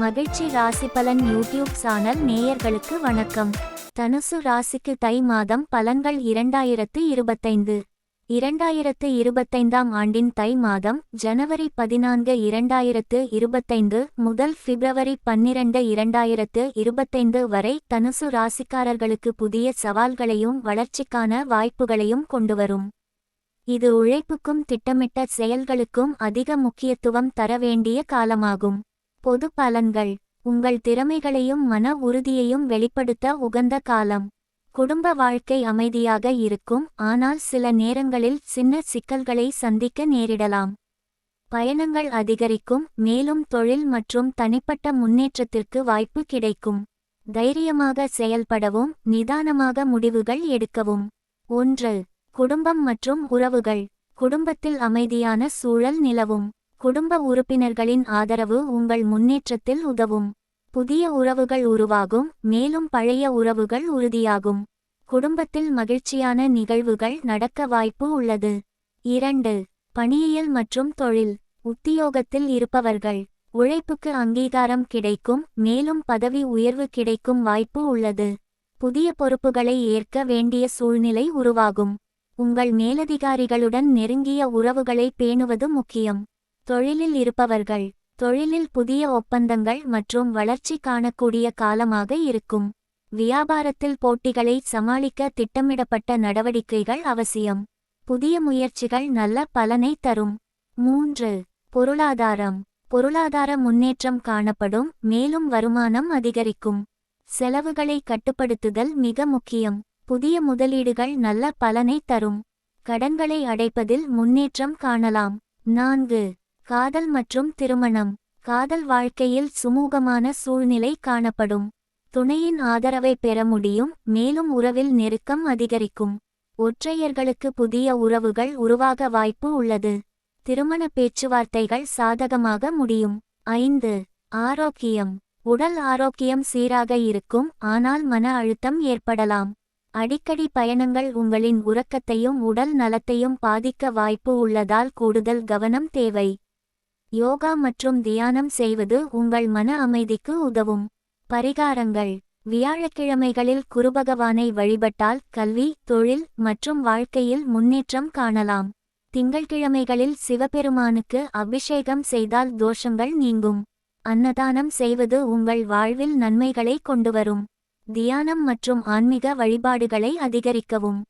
மகிழ்ச்சி ராசி பலன் யூடியூப் சேனல் நேயர்களுக்கு வணக்கம். தனுசு ராசிக்கு தை மாதம் பலன்கள் 2025 ஆண்டின் தை மாதம் ஜனவரி 14, 2025 முதல் பிப்ரவரி 12, 2025 வரை தனுசு ராசிக்காரர்களுக்கு புதிய சவால்களையும் வளர்ச்சிக்கான வாய்ப்புகளையும் கொண்டுவரும். இது உழைப்புக்கும் திட்டமிட்ட செயல்களுக்கும் அதிக முக்கியத்துவம் தர வேண்டிய காலமாகும். பொது பலன்கள்: உங்கள் திறமைகளையும் மன உறுதியையும் வெளிப்படுத்த உகந்த காலம். குடும்ப வாழ்க்கை அமைதியாக இருக்கும், ஆனால் சில நேரங்களில் சின்ன சிக்கல்களை சந்திக்க நேரிடலாம். பயணங்கள் அதிகரிக்கும், மேலும் தொழில் மற்றும் தனிப்பட்ட முன்னேற்றத்திற்கு வாய்ப்பு கிடைக்கும். தைரியமாக செயல்படவும் நிதானமாக முடிவுகள் எடுக்கவும். 1. குடும்பம் மற்றும் உறவுகள். குடும்பத்தில் அமைதியான சூழல் நிலவும். குடும்ப உறுப்பினர்களின் ஆதரவு உங்கள் முன்னேற்றத்தில் உதவும். புதிய உறவுகள் உருவாகும், மேலும் பழைய உறவுகள் உறுதியாகும். குடும்பத்தில் மகிழ்ச்சியான நிகழ்வுகள் நடக்க வாய்ப்பு உள்ளது. 2. பணியியல் மற்றும் தொழில். உத்தியோகத்தில் இருப்பவர்கள். உழைப்புக்கு அங்கீகாரம் கிடைக்கும், மேலும் பதவி உயர்வு கிடைக்கும் வாய்ப்பு உள்ளது. புதிய பொறுப்புகளை ஏற்க வேண்டிய சூழ்நிலை உருவாகும். உங்கள் மேலதிகாரிகளுடன் நெருங்கிய உறவுகளை பேணுவது முக்கியம். தொழிலில் இருப்பவர்கள். தொழிலில் புதிய ஒப்பந்தங்கள் மற்றும் வளர்ச்சி காணக்கூடிய காலமாக இருக்கும். வியாபாரத்தில் போட்டிகளை சமாளிக்க திட்டமிடப்பட்ட நடவடிக்கைகள் அவசியம். புதிய முயற்சிகள் நல்ல பலனை தரும். 3. பொருளாதாரம். பொருளாதார முன்னேற்றம் காணப்படும், மேலும் வருமானம் அதிகரிக்கும். செலவுகளை கட்டுப்படுத்துதல் மிக முக்கியம். புதிய முதலீடுகள் நல்ல பலனை தரும். கடன்களை அடைப்பதில் முன்னேற்றம் காணலாம். 4. காதல் மற்றும் திருமணம். காதல் வாழ்க்கையில் சுமூகமான சூழ்நிலை காணப்படும். துணையின் ஆதரவை பெற முடியும், மேலும் உறவில் நெருக்கம் அதிகரிக்கும். ஒற்றையர்களுக்கு புதிய உறவுகள் உருவாக வாய்ப்பு உள்ளது. திருமண பேச்சுவார்த்தைகள் சாதகமாக முடியும். 5. ஆரோக்கியம். உடல் ஆரோக்கியம் சீராக இருக்கும், ஆனால் மன அழுத்தம் ஏற்படலாம். அடிக்கடி பயணங்கள் உங்களின் உறக்கத்தையும் உடல் நலத்தையும் பாதிக்க வாய்ப்பு உள்ளதால் கூடுதல் கவனம் தேவை. யோகா மற்றும் தியானம் செய்வது உங்கள் மன அமைதிக்கு உதவும். பரிகாரங்கள்: வியாழக்கிழமைகளில் குருபகவானை வழிபட்டால் கல்வி, தொழில் மற்றும் வாழ்க்கையில் முன்னேற்றம் காணலாம். திங்கள்கிழமைகளில் சிவபெருமானுக்கு அபிஷேகம் செய்தால் தோஷங்கள் நீங்கும். அன்னதானம் செய்வது உங்கள் வாழ்வில் நன்மைகளை கொண்டுவரும். தியானம் மற்றும் ஆன்மீக வழிபாடுகளை அதிகரிக்கவும்.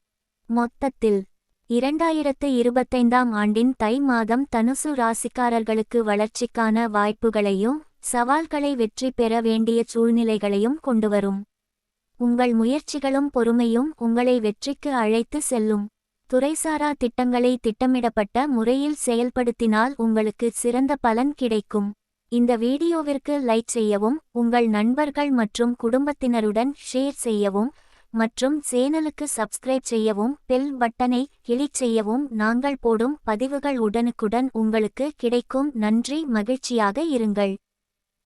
மொத்தத்தில் 2025 ஆண்டின் தை மாதம் தனுசு ராசிக்காரர்களுக்கு வளர்ச்சிக்கான வாய்ப்புகளையும் சவால்களை வெற்றி பெற வேண்டிய சூழ்நிலைகளையும் கொண்டுவரும். உங்கள் முயற்சிகளும் பொறுமையும் உங்களை வெற்றிக்கு அழைத்து செல்லும். துறைசாரா திட்டங்களை திட்டமிடப்பட்ட முறையில் செயல்படுத்தினால் உங்களுக்கு சிறந்த பலன் கிடைக்கும். இந்த வீடியோவிற்கு லைக் செய்யவும், உங்கள் நண்பர்கள் மற்றும் குடும்பத்தினருடன் ஷேர் செய்யவும் மற்றும் சேனலுக்கு சப்ஸ்கிரைப் செய்யவும், பெல் பட்டனை கிளிக் செய்யவும். நாங்கள் போடும் பதிவுகள் உடனுக்குடன் உங்களுக்கு கிடைக்கும். நன்றி. மகிழ்ச்சியாக இருங்கள்.